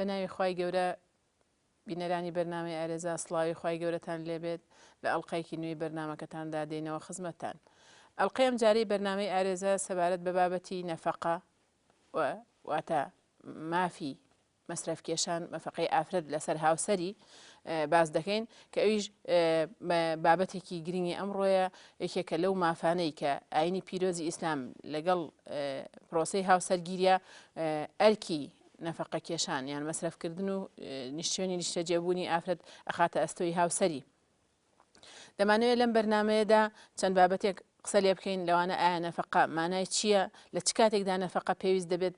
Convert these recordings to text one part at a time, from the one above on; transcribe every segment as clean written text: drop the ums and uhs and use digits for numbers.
بەناوی خوای گەورە بینەرانی بەرنامەی ئارێزا سڵاوی خوای گەورەتان لێبێت لە ئەڵقەیەکی نوێی بەرنمەکەتاندا دێنەوە خزمەتتان. ئەڵقەی ئەم جارەی بەرنامەی ئارێزە سەبارەت بە بابەتی نەفەقە واتە مافی مەسرەفکێشان مەفەقەی ئافرەت لەسەر هاوسەری باز دەکەین کە ئەویش بابەتێکی گرنگی ئەمڕۆیە یەکێکە لەو مافانەی کە ئاینی پیرۆزی ئیسلام لەگەڵ پرۆسەی هاوسەرگیریە ئەرکی نەفەقە کێشان یان مەسرەفکردن و نیشتێنی نیشتەجێبوونی ئافرەت ئەخاتە ئەستۆی هاوسەری. دەمانوێت لەم بەرنمەیەدا چەند بابەتێک قسە لێ بکەین لەوانە ئایا نەفەقە مانای چییە، لە چ کاتێکدا نەفەقە پێویست دەبێت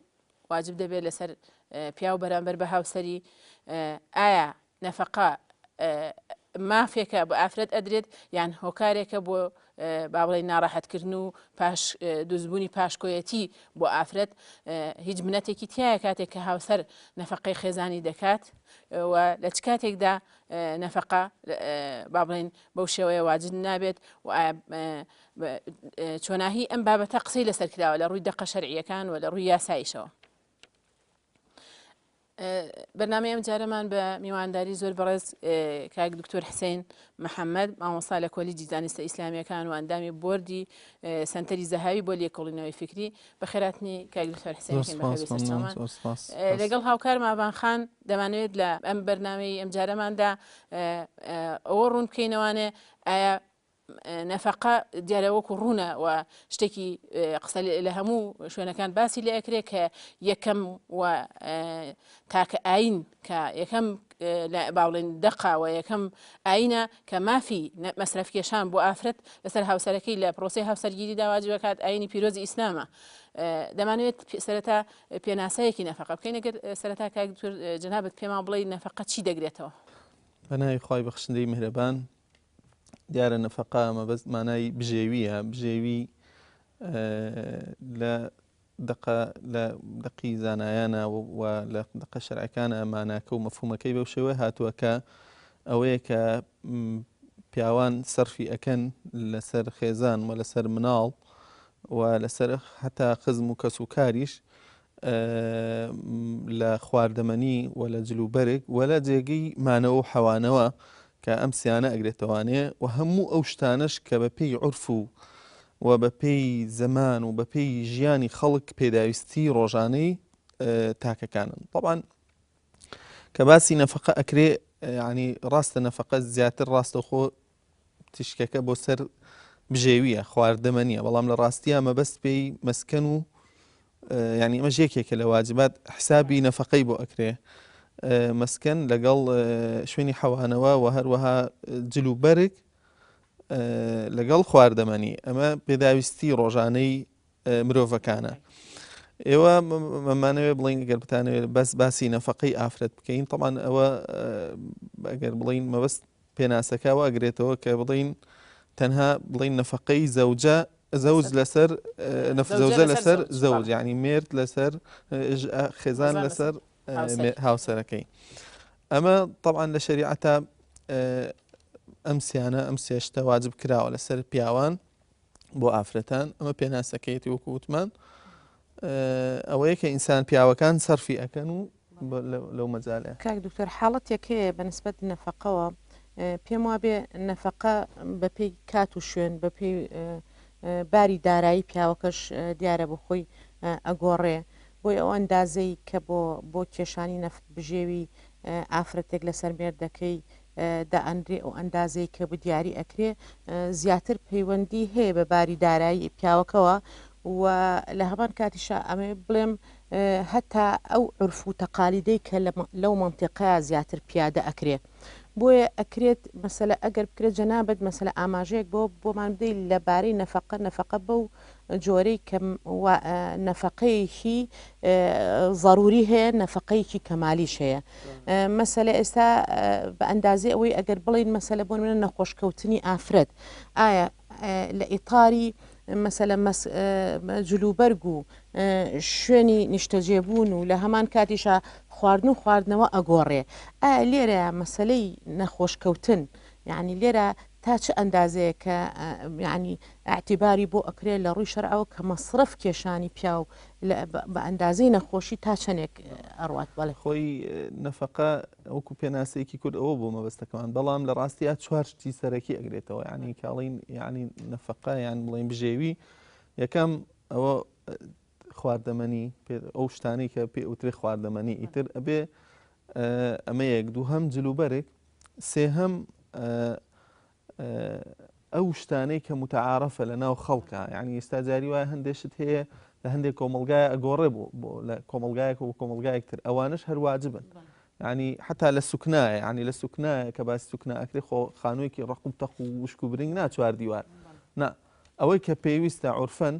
واجب دەبێت لەسەر پیا و بەرامبەر بە هاوسەری، ئایا نەفەقە مافێکە بۆ ئافرەت ئەدرێت یان هۆکارێکە بۆ با بڵێن ناڕەحەتکردن و دروستبوونی پاشکۆیەتی بۆ ئافرەت، هیچ بنەتێکی تایە کاتێک کە هاوسەر نەفەقەی خێزانی دەکات و لە چ کاتێکدا نەفەقە با بڵێن بەو شێوەیە واجب نابێت و چۆناهی ئەم بابەتە قسەی لەسەر کراوە لە ڕووی دەقە شەرعیەکان و لە ڕووی یاساییشەوە. بەرنامەی ئەم جارەمان بە میوانداری زۆر بەڕێز کاک دکتۆر حسین محەممەد مامۆستا لە کۆلیجی زانستە ئیسلامیەکان و ئەندامی بۆردی سنتەری زەهاوی بۆ لێکۆڵینەوەی فکری بەخێراتنی کاک دکتۆر حسین لەگەڵ هاوکار مابان خان دەمانوێت لە ئەم بەرنامەی ئەم جارەماندا ئەوە ڕوون بکەینەوانێ ئایا نەفەقە دیارە وەکو ڕوونە و شتێکی قسە لە هەموو شوێنەکان باسی لێ ئەکرێت کە یەکەم و تاکە ئاین کە یەکەم باڵێن دەقاوە یەکەم ئاینە کە مافی مەسرەفکێشان بۆ ئافرەت لەسەر هاوسەرەکەی لە پرۆسی هاوسەرگیری داواجب بکات ئاینی پیرۆزی ئیسلامە. دەمانوێت سەرەتا پێناسەیەکی نەفەقە بکەین ئەگەر سەرەتا کاک دکتۆر جەنابەت پێمان بڵێ نەفەقە چی دەگرێتەوە؟ بەناوی خوای بەخشندەی میهرەبان، دیارە نەفەقە مەبەست مانای بژێویە، بژێوی لە دەقی زانایانە و لە دەقە شەرعەکانە ماناکە و مەفهومەکەی بەو شێوە هاتووە کە ئەوەیە کە پیاوان سەرفی ئەکەن لەسەر خێزان و لەسەر مناڵ و لەسەر هەتا خزم و کەس و کاریش لە خواردەمەنی و لە جلوبەرێک و لە جێگەی مانەوە و حەوانەوە کە ئەم سیانە ئەگرێتەوانێ و هەموو ئەو شتانش کە بە پێی عورف و بە پێی زەمان و بە پێی ژیانی خەڵک پێداویستی ڕۆژانەی تاکەکانن. طبعاً کە باسی نەفەقە ئەکرێ ینی ڕاستە نەفەقە زیاتر ڕاستەخۆ تیشکەکە بۆ سەر بژێویە خواردەمەنیە، بەڵام لە ڕاستیە مەبەست پێی مەسکەن و ینی ئەمەش یەکێکە لە واجبات حسابی نەفەقەی بۆ ئەکرێ مەسکەن لەگەڵ شوێنی حەوانەوە و هەروەها جلوبەرێک لەگەڵ خواردەمەنی، ئەمە پێداویستی ڕۆژانەی مرۆڤەکانە. ئێوە مەمانەوێ بڵین گەر بتانەوێت بەس باسی نەفەقەی ئافرەت بکەین، طبعاً ئەوە ئەگەر بڵین مەبەست پێناسەکەوە ئەگرێتەوە کە بڵین تەنها بڵین نەفەقەی زەوجە زەوج لەسەر زەوجە لەسەر زەوج، یعنی مرد لەسەر خێزان لەسەر هاوسەرەکەی. ئەمە طبعاً لە شەریعەتە ئەم سیانە ئەم سێشتە واجب کراوە لەسەر پیاوان بۆ ئافرەتان. ئەمە پێناسەکەیەتی وەکو وتمان ئەوەیە کە ئینسان پیاوەکان سەرفی ئەکەن و لەو مەجالەیە. کاک دکتۆر حاڵەت یەکەیە بەنسبەت نەفەقەوە پێم وابێ نەفەقە بەپێی کات و شوێن بەپێی باری دارایی پیاوەکەش دیارە بۆ خۆی ئەگۆڕێ بۆی ئەو ئەندازەی کە بۆ کێشانی نەفت بژێوی ئافرەتێک لەسەر مێردەکەی دائەندرێ ئەو ئەندازەی کە بە دیاری ئەکرێ زیاتر پەیوەندی هەیە بە باری دارایی پیاوەکەوە و لە هەمان کاتیشە ئەمێ بڵێم هەتا ئەو عورف و تەقالیدەی کە لەو مەنتیقەیە زیاتر پیادە ئەکرێ بۆیە ئەکرێت مەسەلە ئەگەر بکرێت جەنابەت مەسەلە ئاماژەیەک بۆمان بدەیت لەبارەی نەفەقە بەو جۆرەی کە نەفەقەیەکی ضروری هەیە نەفەقەیەکی کەمالیش هەیە. مەسەلە ئێستا بە ئەندازێ ئەوەی ئەگەر بڵین مەسەلە بۆ منە نەخۆشکەوتنی ئافرەت ئایا لە ئیطاری مەسەلە جلوبەرگ و شوێنی نیشتەجێبوون و لە هەمان کاتیشە خواردن و خواردنەوە ئەگۆڕێ، ئایا لێرە مەسەلەی نەخۆشکەوتن یعنی لێرە تا چ ئەندازەیە کە یعنی اعتیباری بۆ ئەکرێ لە ڕووی شەرعەوە کە مەصرف کێشانی پیا و بە ئەندازەی نەخۆشی تا چەندێک ئەڕوات بەڵێ خۆی نەفقە وەکو پێناسەیەکی کورد ئەوە بۆ مەبەستەکەمان بەڵام لە ڕاستیە چوار شتی سەرەکی ئەگرێتەوە یعنی کاڵین یعنی نەفقە یان بڵێن بژێوی یەکەم ئەوە خواردەمەنی ئەو شتانەی کە پێ ئوترێ خواردەمەنی ئیتر ئەبێ ئەمە یەک دووهەم جلوبەرێک سێهەم ئەو شتانەی کە متعارفە لە ناو خەڵکە یعنی ئێستا جاری وایە هەندێشت هەیە لە هەندێک کۆمەلگای ئەگۆڕێ بۆ لە کۆمەلگایەک و کۆمەلگایەکتر ئەوانش هەروواجبن ینی حتا لە سوکنایە ینی لە سوکنایە کە باسی سوکنا ئەکرێ خۆ خانوویەکی ڕق و تەق و وشک و برنگ ناچوار دیوار نا ئەوەی کە پێویستە عورفەن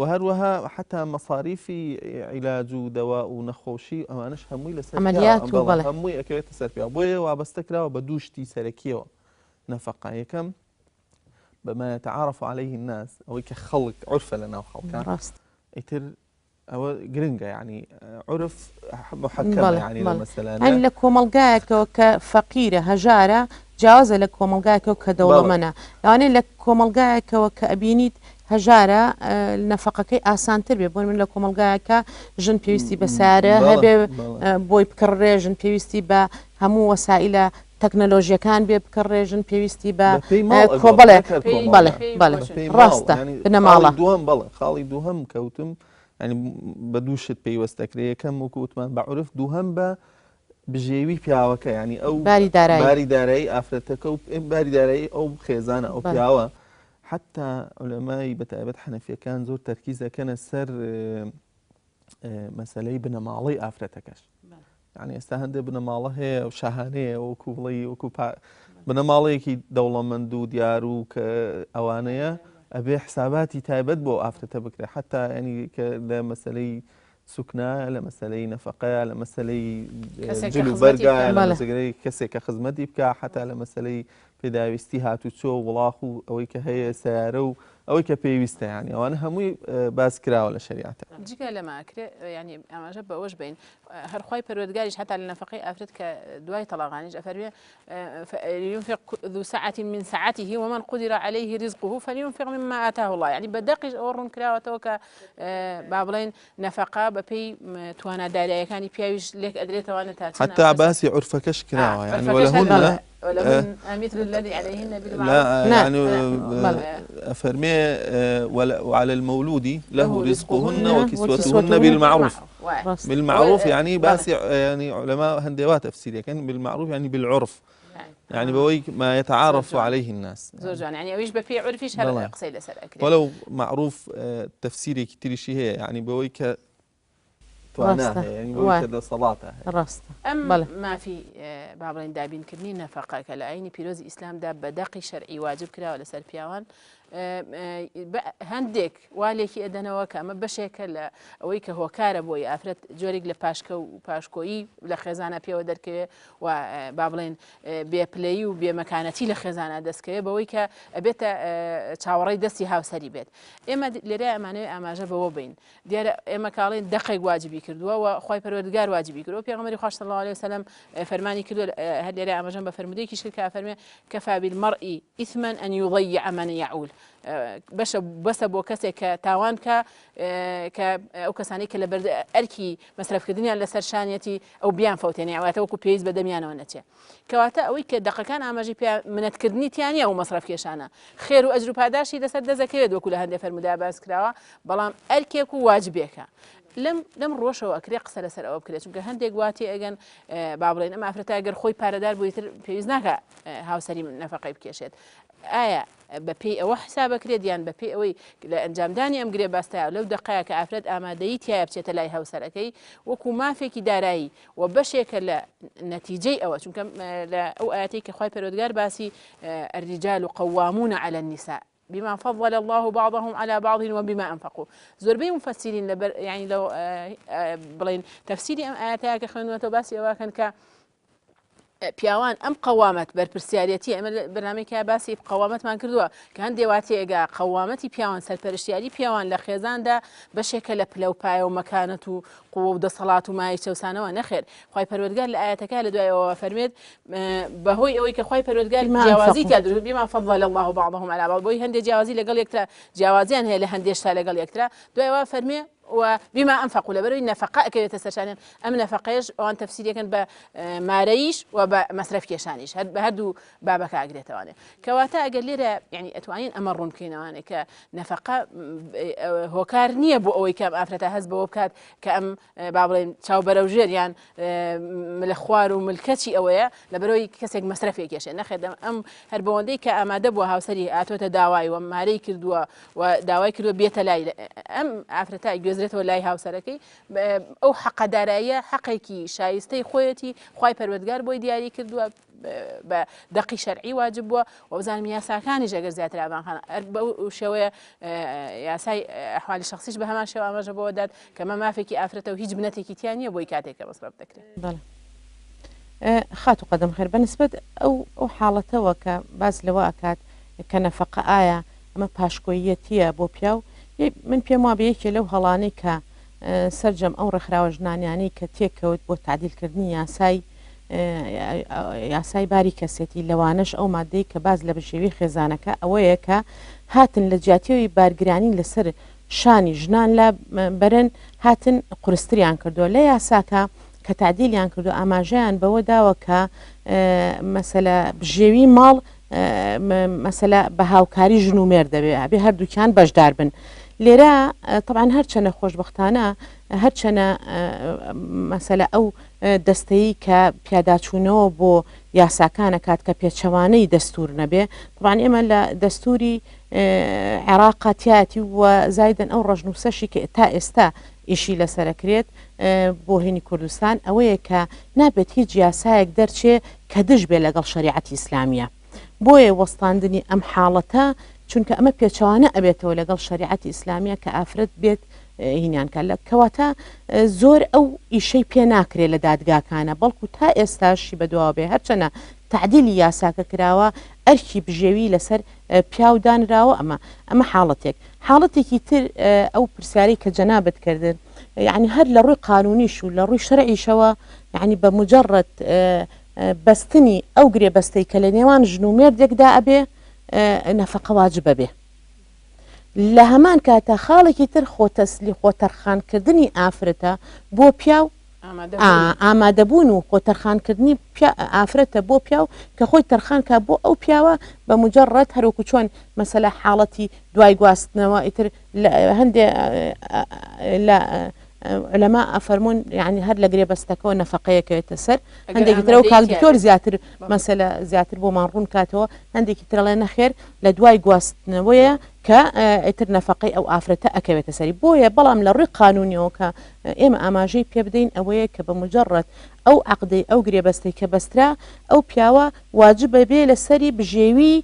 و هەروەها حتا مەصاریفی عیلاج و دەوا و نەخۆشی ئەوانش هەمووی لەسەر هەمووی ئەکەوێتە سەر پیا بۆیە وابەستەکراوە بە دوو شتی سەرەکیەوە نەفقە یەکەم بما يتعارف عليه الناس ئەوەی کە خەڵک عورفە لە ناو خەڵکە ئیتر ئەوە گرنگە یعنی عورف محەکەمە یعنی لە مەسەلانە لە کۆمەلگایەکەوە کە فەقیرە هەژارە جیازە لە کۆمەلگایەکەوە کە دەوڵەمەنە لەوانەیە لە کۆمەلگایەکەوە کە ئەبینیت هەژارە نەفقەکەی ئاسانتر بێ بۆ من لە کۆمەلگایەکە ژن پێویستی بە سارە هەبێ بۆی بکڕێ ژن پێویستی بە هەموو وەسائلە تەکنەلۆژیەکان بێ بکڕێژن پێویستی بە بڵێ بەڵێ ڕاستە بنەماڵە دووەم بەڵێ خاڵی دووهەم کەوتم ینی بە دووشت پێیوەستەکرێ یەکەم وەکو وتمان بە عورف دووهەم بە بژێوی پیاوەکە ینی ئەو باری دارایی ئافرەتەکە و باری دارایی ئەو خێزانە ئەو پیاوە حتا عولەمای بەتایبەت حەنەفیەکان زۆر تەرکیزەکەنە سەر مەسەلەی بنەماڵەی ئافرەتەکەش يعني ئێستا هەندێک بنەماڵە هەیە و شاهانەیە وەکو بڵێ وەکو بنەماڵەیەکی دەوڵەمەند و دیار و کە ئەوانەیە ئەبێ حساباتی تایبەت بۆ ئافرەتە بکرێت حتا ینی کە لە مەسەلەی سوکنا لە مەسەلەی نەفەقەیە لە مەسەلەی جلوبەرگایە لە مەسەلەی کەسێک کە خزمەتی بکە حتا لە مەسەلەی پێداویستی هاتوچۆ وڵاخ و ئەوەی کە هەیە سیارە و ئەوەی کە پێویستە ینی ئەوانە هەمووی باس کراوە لە شریعەتە جگە لەماکرێ ینی ئەماژە بەوەش بین هەرخوای پەروەردگاریش هەتا لە نەفەقەی ئافرەت کە دوای تەلاقانیش ئەفەرمێ ينفق ذو سعة من سعته ومن قدر عليه رزقه فلينفق مما آتاه الله يعني بدقیش ئەوە ڕوون کراوەتەوە کە با بڵێن نەفەقا بەپێی تواناداریەکانی پیاویش لێک ئەدرێتەوەوانە تا حتا باسی عورفەکەش کراوە يعني وەلەهن مثل الذي عليهن بالمعروف لا يعني أفرمي وعلى المولود له رزقهن وكسوتهن بالمعروف يعني بس يعني علماء هندوات تفسيرية كان بالمعروف يعني بالعرف يعني بوي ما يتعارف عليه الناس زوجان يعني أويش بفي عرفيش هذا قصيدة سر أكل ولو معروف تفسيري كتير شيء هي يعني بوي ك يعني بوي كذا صلاته ما في بابلين دابين كرني نفقة كالعين بيروز إسلام داب بدقي شرعي واجب كلا ولا سر بيوان هەندێک والێکی ئەدەنەوە کە ئەمە بەشێکە لە ئەوەی کە هۆکارە بۆی ئافرەت جۆرێک لە پاشکە و پاشکۆیی لە خێزانە پێوە دەرکەوێت و با بڵێن بێپلەی و بێمەکانەتی لە خێزانە دەستکەوێت بەوەی کە ئەبێتە چاوەڕێی دەستی هاوسەری بێت ئێمە لێرە ئەمانەوێت ئاماژە بەوە بین دیارە ئێمە کاڵێن دەقێک واجبی کردووە و خی پەروەردگار واجبی کردەوە پێغەمبەری خوا صلی الله علیه وسلم فەرمانی کردو هەر لێرە ئاماژەم بە فەرمودەیەکی شکر کە فەرمێ کەفا بالمرء إثما أن يضيع من يعول بەسە بۆ کەسێک کە تاوان کە ئەو کەسانی کە لە بەر ئەرکی مەسرفکردنیان لەسەر شانەتی ئەو بیان فەوتێنێ ئەواتە وەکو پێویست بە دەمیانەوە نەچێت کەواتە ئەوەی کە دەقەکان ئاماژەی پێ منەتکردنی تیانە ئەو مەسرف کێشانە خێر و ئەجر و پاداشی لەسەر دەزەکەوێت وەکو لە هەندێک فەرمودا باس کراوە بەڵام ئەرکێک و واجبێکە لەم ڕۆژەوە ئەکرێ قسە لەسەر ئەوە بکرێت چونکە هەندێک واتی ئەگەن با بڵێن ئەم ئافرەتە ئەگەر خۆی پارەدار بووی تر پێویست ناکە هاوسەری نەفەقەی بکێشێت ئایا بەپێی ئەوە حسابەکرێت یان بەپێی ئەوەی لە ئەنجامدانی ئەم گرێ باستایە لەو دقەیە کە ئافرەت ئامادەیی تایە بچێتە لای هاوسەرەکەی وەکو مافێکی دارایی و بەشێکە لە نەتیجەی ئەوە چونکە لە ئەو ئاەتەی کە خوای پەروەردگار باسی الرجال قوامون على النساء بما فضل الله بعضهم على بعض وبما أنفقوا زۆربەی مفسرین لەبەر يعني لو بڵێن تفسیری ئەم ئاەتەیە کە خوێنوەتەوە باسی ئەوە کەن کە پیاوان ئەم قەوامەت بەرپرسیارەتی ئەمە بەنامێکە باسی قەوامەتمان کردووە کە هەندێک واتێگا قەوامەتی پیاوان سەرپەرشتیاری پیاوان لە خێزاندا بەشێکە لە پلەپایە و مەکانەت و قووە و دەسەڵات و مای چەسانەوە نەخێر خی پەروەردگار لە ئاەتەکە لە دوایەوە فەرمێت بەهۆی ئەوەی کە خی پەروەردگار جیاوازی تا دروست بما فضل الله بعضهم على بعض بۆی هەندێک جیاوازی لەگەڵ یەکترا جیاوازیان هەیە لە هەندێشتا لەگەڵ یەکترا دوایەوە فەرمێ وبما أنفقوا لبروي النفقاء كي يتسرشان أم نفقيش وأن تفسير يكن بماريش وبمصرف كيشانيش هادو بابك أجريتوانه كواتا أجليرة يعني أتوانين أمرون كينوانه كنفقة هو كارنية بو أوي كام أفرتها هز بوبكات كأم بعضهم شاو بروجير يعني ملخوار وملكتي أويا لبروي كسيك مصرف كيش نخدم أم هربوندي كأمادة بوها وسري أتوت دواي وماري كردوا ودواي كردوا بيتلاي أم أفرتها زرێتەوە لای هاوسەرەکەی ئەو حەقەداراییە حەقێکی شایستەی خۆیەتی خی پەروەردگار بۆی دیاری کردووە بە دەقی شەرعی واجب بووە و بزانم یاساکانی ژەگەر زیاتر ئاوانخانە بەو شێوەیە یاسای ئەحوالی شخصیش بە هەمان شێوە ئاماژە بۆ داد کە مە مافێکی ئافرەتە و هیچ بنەتێکی تیان نیە بۆی کاتێکە مەسرەف دەکرێت. خاتو قەدەم خێر بەنسبەت ئەو حاڵەتەوە کە باز لەوە ئاکات کە نەفەقە ئایا ئەمە پاشکۆیەتیە بۆ پیاو من پێم وا بەیەکێ لەو هەڵانەی کە سەررجەم ئەو ڕێکخراوە ژنانیانەی کە تێکەوت بۆ تعدیلکردنی یاسای باری کەسێتی لەوانش ئەو مادەی کە باز لە بەشێوی خێزانەکە ئەوەیە کە هاتن لە جیاتیەوەی بارگرانی لەسەر شانی ژنان لە بەرن هاتن قورستریان کردووە لە یاساکە کە تعدیلیان کردو ئاماژەیان بەوە داوە کە مەسەلە بژێوی ماڵ مەسەلە بە هاوکاری ژن و مێر دەبێ ئەبێ هەردووکیان بەشدار بن لێرە طبعاً هەرچەنە خۆشببختانە هەرچەنە مەسەلە ئەو دەستەیی کە پیاداچوونەوە بۆ یاساکانە کات کە پێچەوانەی دەستور نەبێ طبعاً ئێمە لە دەستوری عێراقاتیاتی و زایدن ئەو ڕژنووسەشی کە تا ئێستا ئیشی لەسەرەکرێت بۆ هێنی کوردستان ئەوەیە کە نابێت هیچ یاسایەک دەرچێ کە دژ بێ لەگەڵ شریعەتی ئیسلامیە بۆیە وەستاندنی ئەم حاڵەتە چونکە ئەمە پێچەوانە ئەبێتەوە لەگەڵ شریعەتی ئیسلامیە کە ئافرەت بێت هینیان کە لە کەواتە زۆر ئەو ئیشەی پێ ناکرێت لە دادگاکانە بەڵکو تا ئێستاشی بەدواوە بێ هەرچەنە تعدیلی یاساکە کراوە ئەرکی بژێوی لەسەر پیاودانراوە ئەمە حاڵەتێکی تر ئەو پرسیاری کە جەنابەت کردن یعنی هەر لە ڕووی قانونیش و لە ڕووی شەرعیشەوە یعنی بە مجرد بەستنی ئەو گرێ بەستەی کە لە نێوان ژن و مێردێکدا ئەبێ نەفەقە واجبە بێ لە هەمان کاتە خاڵێکی تر خۆتەسلی خۆتەرخانکردنی ئافرەتە بۆ پیاو ئامادەبوون و خۆتەرخانکردنی ئافرەتە بۆ پیاو کە خۆی تەرخانکە بۆ ئەو پیاوە بە مجرد هەروکو چۆن مەسەلە حاڵەتی دوای گواستنەوە ئیتر هەندێ لە لەما ئەفەرمونون یعنی هەر لە گرێ بەستەکەەوە نەفەقەیەکەوێتە سەر هەندێکی ترە و کاڵکتۆر زیاتر مەسەلە زیاتر بۆ ماڕوون کاتەوە هەندێکی ترەڵێ نەخێر لە دوای گواستنەوەیە کە ئیتر نەفەقەی ئەو ئافرەتە ئەکەوێتە سەری بۆیە بەڵام لە ڕووی قانونیەوە کە ئێمە ئاماژەی پێ بدەین ئەوەیە کە بە مجرد ئەو عقدەی ئەو گرێ بەستەی کە بەسترا ئەو پیاوە واجبە بێ لەسەری بژێوی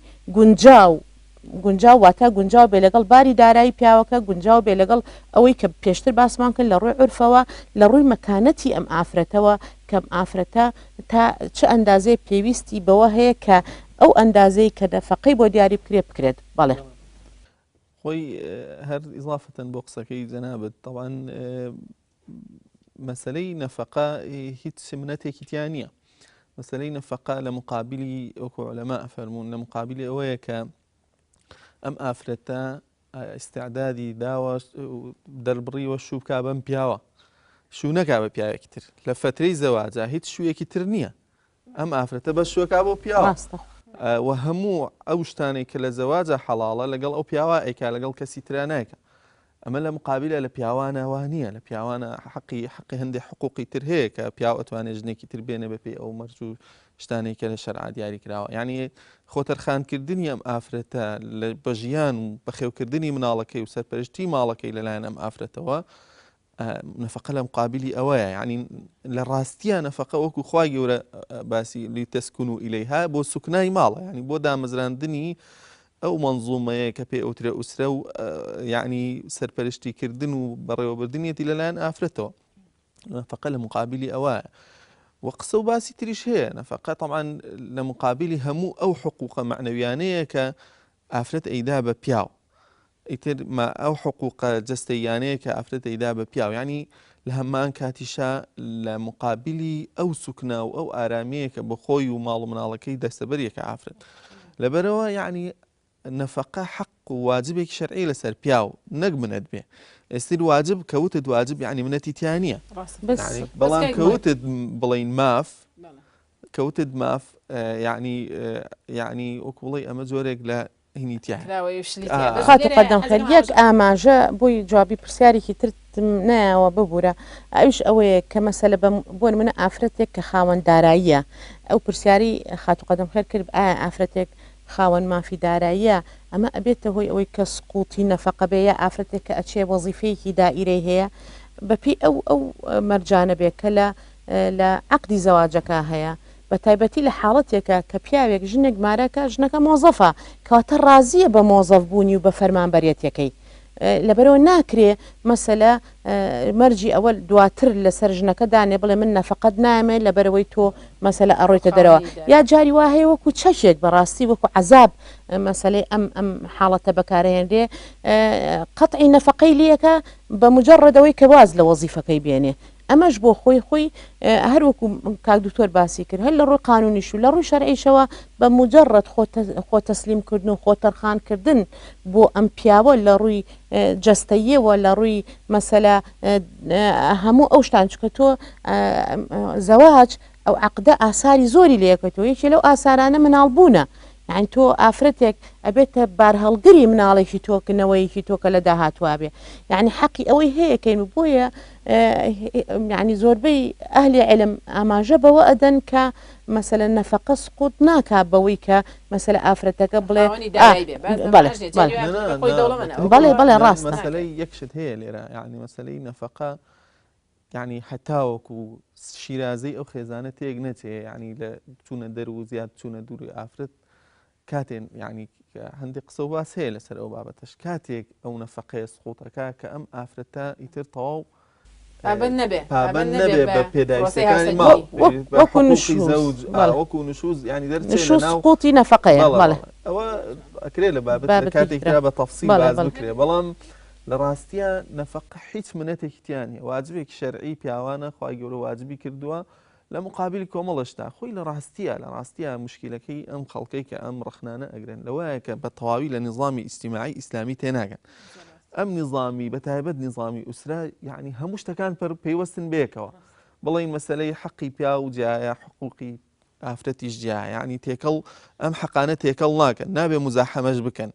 گونجاو واتە گونجاو بێ لەگەڵ باری دارایی پیاوەکە گونجاو بێ لەگەڵ ئەوەی کە پێشتر باسمان کرد لە ڕووی عورفەوە لە ڕووی مەکانەتی ئەم ئافرەتەوە کەم ئافرەتە تا چه ئەندازەی پێویستی بەوە هەیە کە ئەو ئەندازەی کە نەفەقەی بۆ دیاری بکرێت بەڵێ خۆی هەر ئیضافەتەن بۆ قسەکەی جەنابەت طبعاً مەسەلەی نەفەقە هیچ سمنەتێکی تیان نییە مەسەلەی نەفەقە لە مقابلی ئەوکو عولەما ئەفەرموون لە مقابلی ئەوەیە کە ئەم ئافرەتە ئیستیعدادی داوە دەربڕیوە شووکا بەم پیاوە شوو نەکا بە پیاوێکی تر لە فترەی زەواجا هیچ شوویەکی تر نییە ئەم ئافرەتە بە شووەکا بۆ پیاوە و هەموو ئەو شتانێک کە لە زەواجە حەڵاڵە لەگەڵ ئەو پیاوە ئەیکا لەگەڵ کەسی ترا نایکە ئەمە لە مقابلە لە پیاوانەوە نییە لە پیاوانە حەقی هەندێک حقوقی تر هەیە کە پیاو ئەتوانێت ژنێکی تر بێنە بەپێی ئەو مەرج و شتانێک کە لە شەرع دیاری کراوە یعنی خۆتەرخانکردنی ئەم ئافرەتە بە ژیان و بەخێوکردنی مناڵەکەی و سەرپەرشتی ماڵەکەی لەلایەن ئەم ئافرەتەوە نەفەقە لە مقابلی ئەوەیە یعنی لە ڕاستیە نەفەقە وەکو خوای گەورە باسی لیتەسکون و ئیلەیها بۆ سوکنای ماڵە ینی بۆ دامەزراندنی ئەو منزومەیە کە پێ ئەوترە ئوسرە و یعنی سەرپەرشتیکردن و بەڕێوەبردنیەتی لەلایەن ئافرەتەوە نەفەقە لە مقابلی ئەوە وقسە و باسی تریش هەیە نەفەقە طبعاً لە مقابلی هەموو ئەو حقوقە معنەویانەیە کە ئافرەت ئەیدا بە پیاو ئیتر ئەو حقوقە جەستەییانەیە کە ئافرەت ئەیدا بە پیاو ینی لە هەمان کاتیشا لە مقابلی ئەو سوکنا و ئەو ئارامەیە کە بە خۆی و ماڵ و مناڵەکەی دەستەبەریەکە ئافرەت لەبەرەوە یعنی نەفەقە حەق و واجبێکی شەرعی لەسەر پیاو نەک منەت بێ ئێستر واجب کەوتت واجب یعنی منەتی تیانە بەڵام کەوتت بڵین ماف کەوتت ماف یعنی وەکو بڵێ ئەمە جۆرێک لە خاتو قەدەم خەر یەک ئاماژە بۆی جوابی پرسیارێکی ترتم نایەوە ببوورە ئەوش ئەوەیە کە مەسەلە بۆن منە ئافرەتێک کە خاوەن داراییە ئەو پرسیاری خاتو قەدەم خەر کرد ئایا ئافرەتێک خاوەن مافی داراییە ئەمە ئەبێتە هۆی ئەوەی کە سقوڵی نەفەقە بەیە ئافرەتێک کە ئەچێ وەزیفەیەکی دائیرەی هەیە بەپی ئەو مەرجانە بێت کە لە عەقدی زەواجەکە هەیە بە تایبەتی لە حاڵەتێکە کە پیاوێک ژنێک مارەکە ژنەکە مۆزەفە کەواتە ڕازیە بە مۆزەف بوونی و بە فەرمانبەرێتیەکەی لەبەرەوە ناکرێ مەسەلە مەرجی ئەوە دواتر لەسەر ژنەکە دانێ بڵێ من نەفەقەت نامێت لەبەرەوەی تۆ مەسەلە ئەڕۆیتە دەرەوە یا جاری وا هەیە وەکو چەشێک بەڕاستی وەکو عەزاب مەسەلەی ئەم حاڵەتە بەکارهێنرێ قەتعی نەفەقەی لەکە بە مجەڕەدەوەی کە واز لە وەزیفەکەی بێنێ ئەمەش بۆ خۆی هەروەکو کاک دوکتۆر باسی کرد هەر لە ڕووی قانونیش و لە ڕووی شەرعیشەوە بە مجەڕەد خۆ تەسلیمکردن و خۆ تەرخانکردن بۆ ئەم پیاوە لە ڕووی جەستەییەوە لە ڕووی مەسەلە هەموو ئەو شتان چکە تۆ زەواج ئەو عەقدە ئاساری زۆری لەکەێتەوە یەکێ لەو ئاسارانە مناڵبوونە یعنی تۆ ئافرەتێک ئەبێتە بارهەڵگری مناڵێکی تۆکنەوەیکی تۆکە لە داهاتوا بێ یعنی حەقی ئەوەی هەیەکەین و بۆیە یعنی زۆربەی ئەهلی عیلم ئاماژە بەوە ئەدەن کە مەسەلە نەفەقە سقوط ناکات بەوەی کە مەسەلە ئافرەتەکە بڵێ بەڵێ ڕاستە مەسەلەی یەکشت هەیە لێرە یعنی مەسەلەی نەفەقە یعنی هەتاوەکو شیرازەی ئەو خێزانە تێک نەچێ یعنی لە چوونە دەر و زیاد چوونە دووری ئافرەت کاتێن یعنی هەندێک قسە باس هەیە لەسەر ئەو بابەتەش کاتێک ئەو نەفەقەیە سقوطەکە کە ئەم ئافرەتە ئیتر تەواو پابەند نەبێ بە پێداویستەکانی ماڵ وەکو نشوز ینی دەرچێت سقوطی نەفەقەیە ئەوە ئەکرێت لە بابەت کاتێکرا بە تەفسیل باز بکرێ بەڵام لە ڕاستیە نەفەقە هیچ منەتێکیان نیە واجبێکی شەرعی پیاوانە خوای گەورە واجبی کردووە لە مقابلی کۆمەڵشتا خۆی لە ڕاستیە مشکلەکەی ئەم خەڵکەی کە ئەم ڕخنانە ئەگرن لەوایە کە بە تەواوی لە نظامی ئیجتیماعی ئیسلامی تێناگەن ئەم نظامی بەتایبەت نظامی ئوسرا یعنی هەموو شتەکان پەیوەستن بێکەوە بڵین مەسەلەی حەقی پیا و جایە حقوقی ئافرەتیش جایە یعنی تێکەڵ ئەم حەقانە تێکەڵ ناکەن نابێ مزاحەمەش بکەن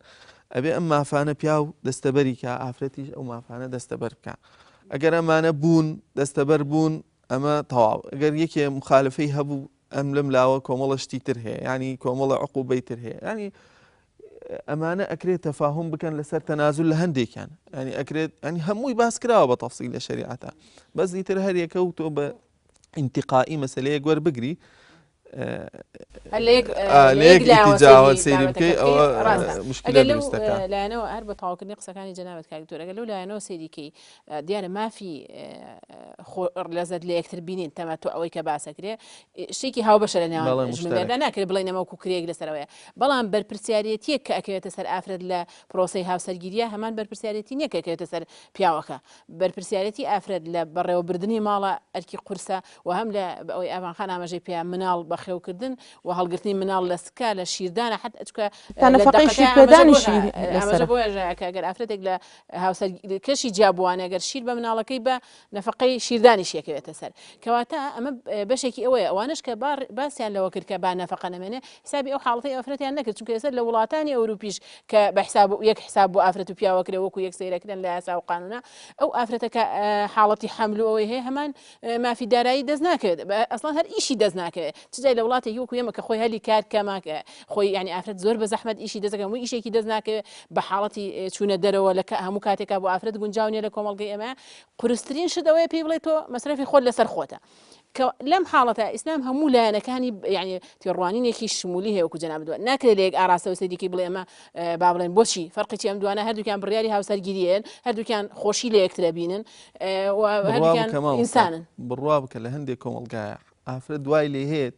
ئەبێ ئەم مافانە پیا و دەستەبەری کە ئافرەتیش ئەو مافانە دەستەبەر بکە ئەگەر ئەمانە بوون دەستەبەر بوون ئەمە تەواو ئەگەر یەکێ مخالفەی هەبوو ئەم لەم لاوە کۆمەڵە شتی تر هەیە ینی کۆمەڵە عقوبەی تر هەیە ینی ئەمانە ئەکرێت تەفاهم بکەن لەسەر تەنازل لە هەندێکیان ینی ئەکرێت ئەنی هەمووی باس کراوە بە تەفسیل لە شەریعەتە بەس دیتر هەر یەکە و تۆ بە ئینتیقائی مەسەلەیەک وەربگری جاوە سەیری بکەی ئەوە مشکلە دروستەکە لایەنەوە هەر بە تەواوکردنی قسەکانی جەنابەت کاکتۆر ئەگەر لەو لایەنەوە سەیریکەی دیارە مافی لەزەت لە یەکتر بینین تەمە تۆ ئەوەی کە باسەکرێ شتێکی هاوبەشە لە نێوان ژمێردا ناکرێت بڵێ نەمە کوکرێک لەسەرەوەیە بەڵام بەرپرسیارەتیەک کە ئەکەوێتە سەر ئافرەت لە پرۆسەی هاوسەرگیریە هەمان بەرپرسیارەتی نییە کە ئەکەوێتە سەر پیاوەکە بەرپرسیارەتی ئافرەت لە بەڕێوەبردننی ماڵە ئەرکی قورسە و هەم لە ئەوەی ئەوانخان ئاماژەی پێیان مناڵ بەخێوکردن و هەڵگرتنی مناڵ لە سکا لە شیردانە حت ئەگەر ئافرەتێک لە هاوسەرکەشی جیابوانە ئەگەر شیر بە مناڵەکەی بە نەفەقەی شیردانی شێکەوێتە سەر کەواتە ئەمە بەشێکی ئەوەیە ئەوانش کە باسییان لەوە کرد کە با نەفەقە نەمێنێ حسابی ئەو حاڵەتی ئەفرەتیان نەکرد چونکە ئێستا لە وڵاتانی ئەوروپیش کە بە حساب یەک حساب بۆ ئافرەت و پیاوەکرێ وەکو یەک سەیرەکردن لە یاسا و قانونە ئەو ئافرەتەکە حاڵەتی حەمل و ئەوەی هەیە هەمان مافی دارایی دەست ناکەوێت ئەسڵان هەر ئیشی دەست ناکەوێت چجای لە وڵاتی وەکو ئێمە کە خۆی هەلی کار کەماکە خۆی ینی ئافرەت زۆر بە زەحمەت ئیشی دەزەکەم و ئیشێکی دەست ناکەوێت بە حاڵەتی چوونە دەرەوە لە هەموو کاتێکا بۆ ئافرەت گونجاونیە لە کۆمەڵگەی ئێمە قورسترین شتەوەی پێی بڵێ تۆ مەسرەفی خۆت لەسەر خۆتە لەم حاڵەتە ئیسلام هەموو لایەنەکانی ینی تێڕوانینێکی شمولی هەیە وەکو جەناب دووە ناکرێت لە یەک ئاراستە و سەیدێکی بڵێ ئەمە با بڵێن بۆچی فەرقی ئەم دوانە هەردووکیان بڕیاری هاوسەرگیریەن هەردووکیان خۆشی لە یەکترە بینن و هەردووکیان ئینسانن بڕوا بکە لە هەندێک کۆمەڵگایە ئافرەت دوای لێ هێت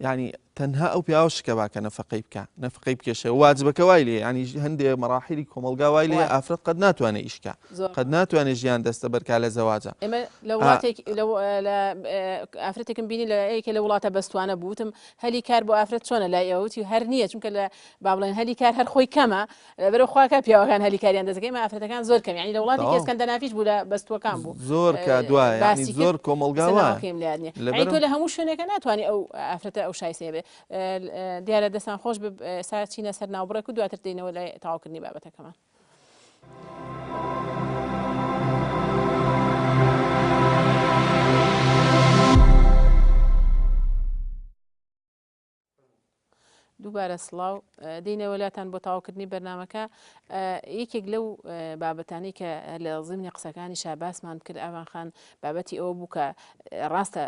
يعني تەنها ئەو پیاوەشکە باکە نەفەقەی بکە نەفەقەی بکێشە واجبەکە وای لێ ینی هەندێک مەراحیلی کۆمەلگا وای لێ ئافرەت قەت ناتوانێت ئیشکە قەت ناتوانێت ژیان دەستە بەرکا لە زەواجە ئێمە لە وڵاتێک ئافرەتێکم بینی لە ئەیکە لە وڵاتە بەستوانە بوتم هەلی کار بۆ ئافرەت چۆنە لای ئەوتی هەر نییە چونکە لە بابڵێن هەلی کار هەر خۆی کەمە بەرە خواکە پیاوەکان هەلی کاریان دەزەکەی مە ئافرەتەکان زۆر کەم ینی لە وڵاتی کەسکەندە نافیش بوو لە بەستوەکان بوو زۆر کە دوایە زۆر کۆمەلگاوەکەیم لە تۆ لە هەموو شوێنێکە ناتوانانی ئەو ئافرەتە ئەو شایسێ بێ دیارە دەستان خۆش ساچینە سەر ناوبڕێک و دواتر دێنەوە لای تاواکردنی بابەتەکەمان. دووبارە سڵاو دێنەوە لاتان بۆ تاواکردنی بەرنامەکە یەکێک لەو بابەتانی کە لە زیمنی قسەکانی شاباسمان کرد ئەوان خان بابەتی ئەوە بوو کە ڕاستە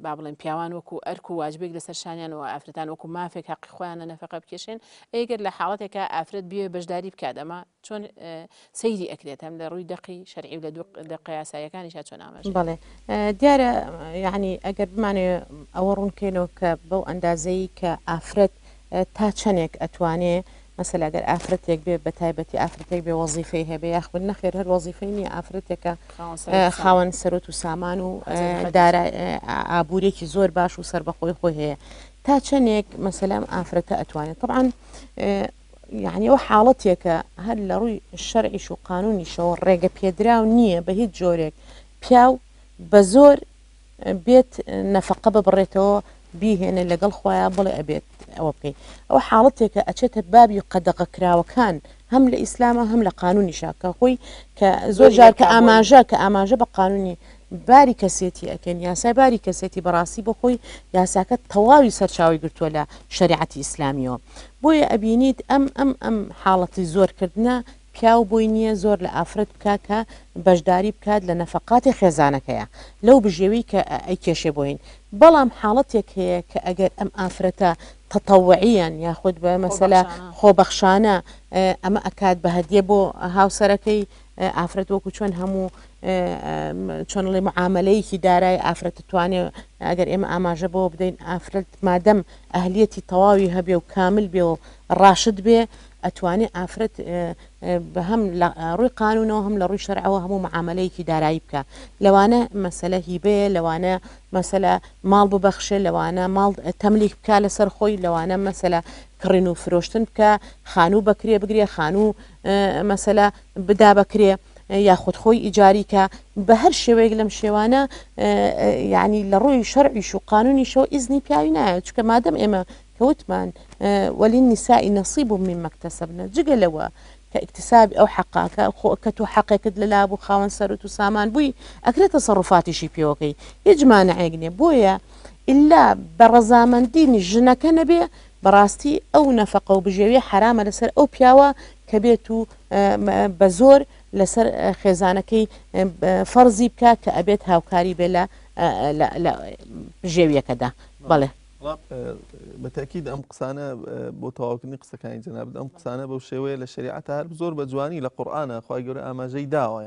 با بڵێن پیاوان وەکو ئەرک و واجبێک لەسەر شانیان و ئافرەتان وەکو مافێک حەقی خۆیانە نەفەقە بکێشێن ئەگەر لە حاڵەتێکە ئافرەت بێ بەشداری بکات ئەمە چۆن سەیری ئەکرێت هەم لە ڕووی دەقی شەرعی و لە دەقی یاساییەکانیشا چۆن ئاماژە بەڵێ دیارە یعنی ئەگەر بمانێ ئەوە ڕوونکەینەوە کە بەو ئەندازەی کە ئافرەت تا چەندێک ئەتوانێ مەسەلا ئەگەر ئافرەتێک بێ بە تایبەتی ئافرەتێک بێ وەزیفەی هەبێ یاخود نەخێر هەر وەزیفەی نییە ئافرەتێکە خاوەن سەرۆت و سامان و ئابوورێکی زۆر باش و سربەخۆی خۆی هەیە تا چەندێک مەسەلام ئافرەتە ئەتوانێت طبعاً یعنی ئەو حاڵەتێکە هەر لە ڕووی شەرعیش و قانونیشەوە ڕێگە پێدراو نییە بە هیچ جۆرێک پیاو بە زۆر بێت نەفەقە ببڕێتەوە بیهێنە لەگەڵ خۆیان بڵێ ئەبێت ئەوە بکەین ئەو حاڵەتێکە ئەچێتە بابی قەدەغە کراوەکان هەم لە ئیسلامە هەم لە قانونیشا کە خۆی کە زۆر جار کە ئاماژە بە قانونی باری کەسێتی ئەکەن یاسای باری کەسێتی بەڕاستی بۆ خۆی یاساکە تەواوی سەرچاوی گرتووە لە شریعەتی ئیسلامیەوە بۆیە ئەبینیت ئەم حاڵەتی زۆرکردنە پیاو بۆی نییە زۆر لە ئافرەت بکە کە بەشداری بکات لە نەفەقاتی خێزانەکەیە لەو بژێوی کە ئەی کێشێ بۆین بەڵام حاڵەتێک هەیە کە ئەگەر ئەم ئافرەتە تەتەوعیان یاخود بە مەسەلا خۆبەخشانە ئەمە ئەکات بە هەدیە بۆ هاوسەرەکەی ئافرەت وەکو چۆن هەموو چۆنڵی معاملەیەکی دارای ئافرەت توانێ ئەگەر ئێمە ئاماژە بۆ بدەین ئافرەت مادەم ئەهلیەتی تەواوی هەبێ و کامل بێ و ڕاشت بێ ئەتوانێت ئافرەت بە هەم لە ڕووی قانونەوە هەم لە ڕووی شەرعەوە هەموو معاملەیەکی دارایی بکە لەوانە مەسەلە هیبەیە لەوانە مەسەلە ماڵ ببەخشێ لەوانە ماڵ تەملیک بکە لەسەر خۆی لەوانە مەسەلە کڕین و فرۆشتن بکە خانوو بەکرێ بگرێ خانوو مەسەلە بدا بکرێ یاخود خۆی ئیجاریکە بە هەر شێوەیەک لەم شێوانە یعنی لە ڕووی شەرعیش و قانونیشەوە ئیزنی پیاوی نایە چکە مادەم ئێمە کەوتمان وەللنیسائی نەصیب مما اکتسبن جگە لەوە کە اکتسابی ئەو حەقاکە کە تۆ حەقێکت لەلا بوو خاوەن سەرۆت و سامان بووی ئەکرێت تەسەڕوفاتیشی پێوەکەی هیچ مانعێک نییە بۆیە ئللا بە ڕەزامەندینی ژنەکە نەبێ بەڕاستی ئەو نەفەقە و بژێوی حرامە لەسەر ئەو پیاوە کە بێت و بە زۆر لەسەر خێزانەکەی فەرزی بکە کە ئەبێت هاوکاری بێ لە ژێویەکەدا بەڵێ بەتاکید ئەم قسانە بۆ تەواوکردنی قسەکانی جەنابەت ئەم قسانە بەو شێوەیە لە شریعەت هەر زۆر بە جوانی لە قورئانە خوای گەورە ئاماژەی داوە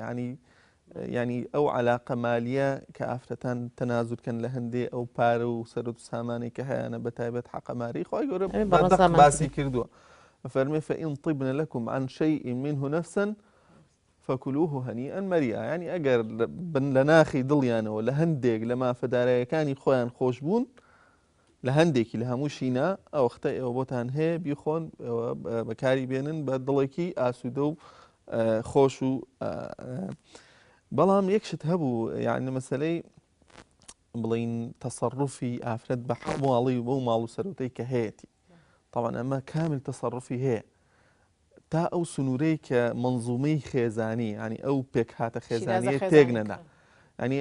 ینی ئەو عەلاقە مالیە کە ئافرەتان تەنازولکەن لە هەندێ ئەو پارە و سەرۆت و سامانەی کە هەیەە بەتایبەت حەقەماری خوای گەورە باسی کردووە فەرمێ فإن طبن لكم عن شيء منه نفسا فكلوه هنيئا مريئا يعني ئەگەر لە ناخی دڵیانەوە لە هەندێک لە مافەدارایەکانی خۆیان خۆش بوون لە هەندێکی لە هەموو شینە ئەو وەختە ئێوە بۆتان هەیە بیخۆن بەکاری بێنن بە دڵێکی ئاسوودە و خۆش و بەڵام یەکشت هەبوو یعنی مەسەلەی بڵین تەسەڕوفی ئافرەت بە ماڵی بۆ ماڵ و سەرۆتەی کە هەیەی طبعا ئەمە کامل تەسەڕوفی هەیە تا ئەو سنوورەی کە منزومەی خێزانی ینی ئەو پێک هاتە خێزانیە تێک نەدا ینی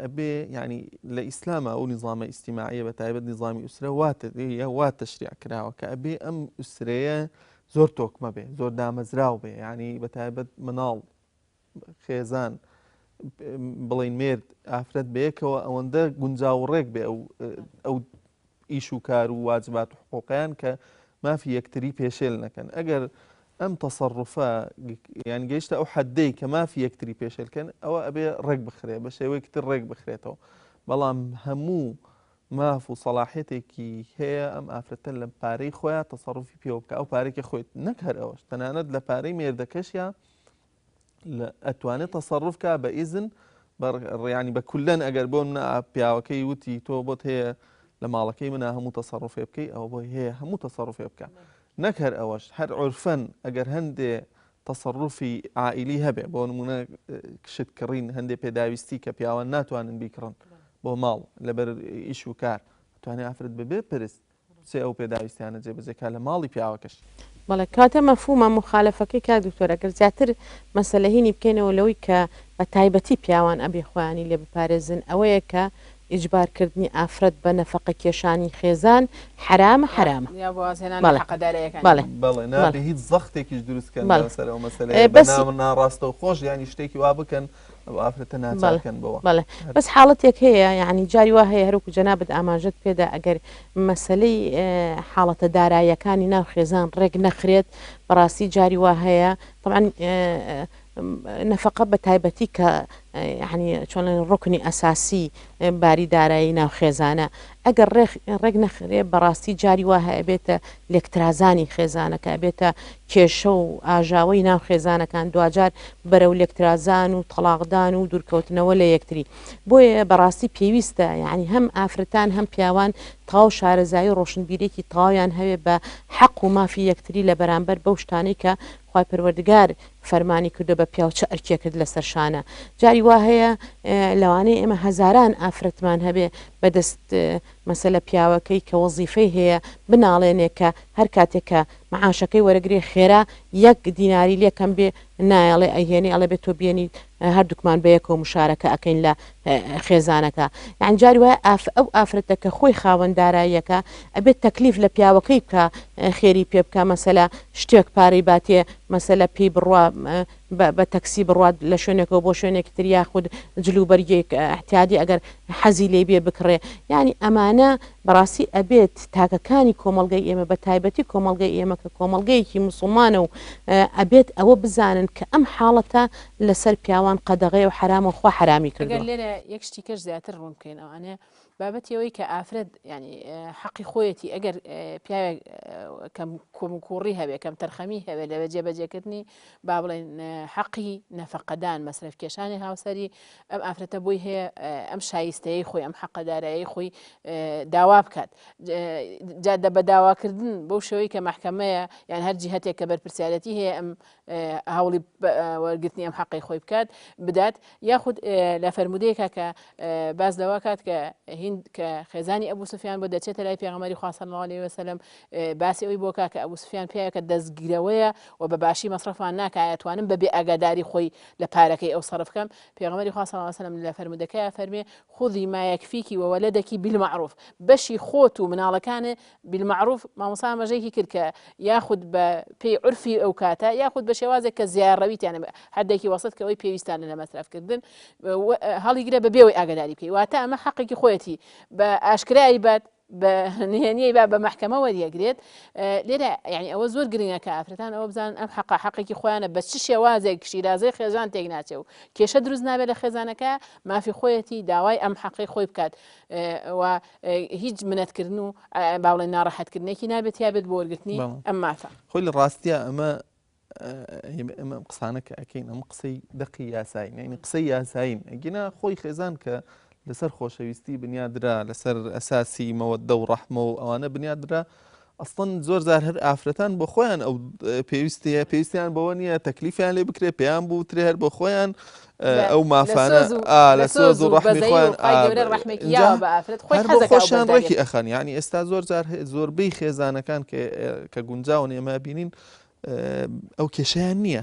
ئەبێ ینی لە ئیسلامە ئەو نیظامە ئیجتیماعیە بەتایبەت نیظامی ئوسرە وات تەشریع کراوە کە ئەبێ ئەم ئوسرەیە زۆر تۆکمە بێ زۆر دامەزراو بێ ینی بەتایبەت مناڵ خێزان بڵین مێرد ئافرەت بەیەکەوە ئەوەندە گونجاوڕێک بێ ئەو ئیش و کار و واجبات و حقوقیان کە مافی یەکتری پێشێل نەکەن ئەگەر ئەم تەسەڕوفە یان گەیشتە ئەو حەدەی کە مافی یەکتری پێشێلکەن ئەوە ئەبێ ڕێک بخرێ بە شێوەیەکی تر ڕێک بخرێتەوە بەڵام هەموو ماف و سەڵاحێتێکی هەیە ئەم ئافرەتە لە پارەی خۆیان تەسەڕوفی پێوە بکە ئەو پارێکی خۆیت نەک هەر ئەوەش تەنانەت لە پارەی مێردەکەشیان ئەتوانێت تەسەڕوفکە بە ئیزن ڕیانی بە کولەن ئەگەر بۆ منە پیاوەکەی وتی تۆ بۆت هەیە لە ماڵەکەی منە هەموو تەسەڕوفێ بکەی ئەو بۆی هەیە هەموو تەسەڕوفێ بکە نەک هەر ئەوەش هەر عورفەن ئەگەر هەندێ تەسەڕوفی عائیلی هەبێ بۆ نمونە شت کڕین هەندێ پێداویستی کە پیاوان ناتوانن بیکڕن بۆ ماڵ لەبەر ئیش و کار توانێت ئافرەت ببێ پرست سێ ئەو پێداویستیانە جێبەجێکا لە ماڵی پیاوەکەش بەڵێ کاتە مەفهومە مخالەفەکەی کا دکتۆر ئەگەر زیاتر مەسەلە هینی بکەینەوە لەوەی کە بە تایبەتی پیاوان ئەبێ خۆیانی لێ بپارێزن ئەوەیە کە ئیجبارکردنی ئافرەت بە نەفەقە کێشانی خێزان حرامە بەڵێ نابێ هیچ زەختێکیش دروستکەن لەسەر ئەو مەسەلەیە بەنام ناڕاستە و خۆش یانی شتێکی وا بکەن ئافرەتە ناچارکەن بەوە بەڵێ بەس حاڵەتێک هەیە یعنی جاری وا هەیە هەروکو جەنابەت ئاماژەت پێدا ئەگەر مەسلەی حاڵەتە داراییەکانی ناو خێزان ڕێک نەخرێت بەڕاستی جاری وا هەیە طبعاً نەفەقە بە تایبەتی کە يعني چۆن ڕوکنی ئەساسی باری دارایی ناو خێزانە ئەگەر ڕێک نەخرێ بەڕاستی جاری وا هەیە بێتە لێکترازانی خێزانەکە بێتە کێشە و ئاژاوەی ناو خێزانەکان دوجار بەرەو لێکترازان و تەلاقدان و دوورکەوتنەوە لە یەکتری بۆیە بەڕاستی پێویستە یعنی هەم ئافرەتان هەم پیاوان تاو شارەزایی ڕۆشنبیرێکی تاویان هەوێ بە حەق و مافی یەکتری لە بەرامبەر بەو شتانەی کە خی پەروەردگار فەرمانی کردو بە پیاوچە ئەرکێکرد لەسەر شانە جاری وا هەیە لەوانەیە ئێمە هەزاران ئافرەتمان هەبێ بەدەست مەسەلە پیاوەکەی کە وەزیفەی هەیە بناڵێنێ کە هەر کاتێکە معاشەکەی وەرەگرێ خێرا یەک دیناری لێکەم بێ نایڵێ ئەهێنی ئەڵێ بێت تۆ بێنی هەردووکمان بەیەکەوە مشارەکە ئەەکەین لە خێزانەکە یان جاری وایە ئەو ئافرەتە کە خۆی خاوەندداراییەکە ئەبێت تەکلیف لە پیاوەکەی بکە خێری پێ بکە مەسەلا شتێک پارەی باتێ مەسەلە پێی بڕوا بە تەکسی بڕات لە شوێنێکەوە بۆ شوێنێکی تر یاخود جلوبەرگێک احتیادی ئەگەر حەزی لێ بێ بکڕێ ینی ئەمانە بەڕاستی ئەبێت تاکەکانی کۆمەڵگەی ئێمە بە تایبەتی کۆمەڵگەی ئێمە کە کۆمەڵگەیەکی مسلمانە و ئەبێت ئەوە بزانن کە ئەم حاڵەتە لەسەر پیاوان قەدەغێ و حرامە خوا حرامی کردن لێرە یەک شتی کەش زیاتر ڕوون بکەین ئەوانە بابەتەوەی کە ئافرەت ینی حەقی خۆیەتی ئەگەر پیاوێک کەم کوڕی هەبێ کەم تەرخەمی هەبێ لەوە جێبەجێکردنی با بڵێن حەقی نەفەقەدان مەسرف کێشانی هاوسەری ئەم ئافرەتە بۆی هەیە ئەم شایستەیە خۆی ئەم حەقەدارایی خۆی داوا بکات جادە بە داواکردن بەو شێوەی کە محکەمەیە یان هەر جیهەتێک کە بەرپرسیارەتی هەیە ئەم هەوڵی وەرگرتنی ئەم حەقی خۆی بکات بدات یاخود لە فەرمودەیەکە کە باز دەوا کات کە هند کە خێزانی ئەبوو سوفیان بۆ دەچێتە لای پێغەمبەری خوا صلی الله علیه وسلم باسی ئەوی بۆ کە ئەبوو سوفیان پێیەکە دەستگیرەوەیە و بە باشی مەصرفان ناکە ئەتوانم بەبێ ئاگاداری خۆی لە پارەکەی ئەو سەرف بکەم پێغەمبەری خوا صلی الله علیه وسلم لە فەرمودەکەیە فەرمێ خذی ما یەکفیکی وولدەکی بالمعروف بەشی خۆت و مناڵەکانە بالمعروف مامۆستا ئاماژەیەکی کرد کە یاخود بە پێی عورفی ئەو کاتە یاخود بە شێوازێک کە زیارڕەویتیانە هەردێکی وەسط کە ئەوەی پێویستانە لە مەصرفکردن هەڵیگرە بە بێەوەی ئاگاداری بکەی واتە ئەمە حەقێکی خۆیەتی بە ئاشکرایی بات بە نهێنیی با بە محکەمە وەریەگرێت لێرە یعنی ئەوە زۆر گرنگە کە ئافرەتان ئەوە بزان ئەم حەقێکی خۆیانە بە چ شێوازێک شیرازەی خێزان تێک ناچێ و کێشە دروست نابێت لە خێزانەکە مافی خۆیەتی داوای ئەم حەقی خۆی بکات و هیچ منەتکردن و باوڵێن ناڕەحەتکردنێکی نابێت یا بێت بۆ وەرگرتنی ئەم مافە خۆی لە ڕاستیە ئەمە قسانە کە ئەەکەین ئەم قسەی دەقی یاساین یعنی قسەی یاساین ئەگینا خۆی خێزان کە لەسەر خۆشەویستی بنیادرا لەسەر ئەساسی مەوەدە و ڕەحمە و ئەوانە بنیادرا ئەسڵەن زۆر جار هەر ئافرەتان بۆ خۆیان ئەو پێویستیان بەوە نییە تەکلیفیان لێ بکرێ پێیان بوو ترێ هەر بۆ خۆیان ئەو مافانە لە سۆز و ڕەحمی خۆیان خۆشیان ڕێکی ئەخەن ینی ئێستا زۆر جار زۆربەی خێزانەکان کە گونجاون ئێمە بینین ئەو کێشیان نییە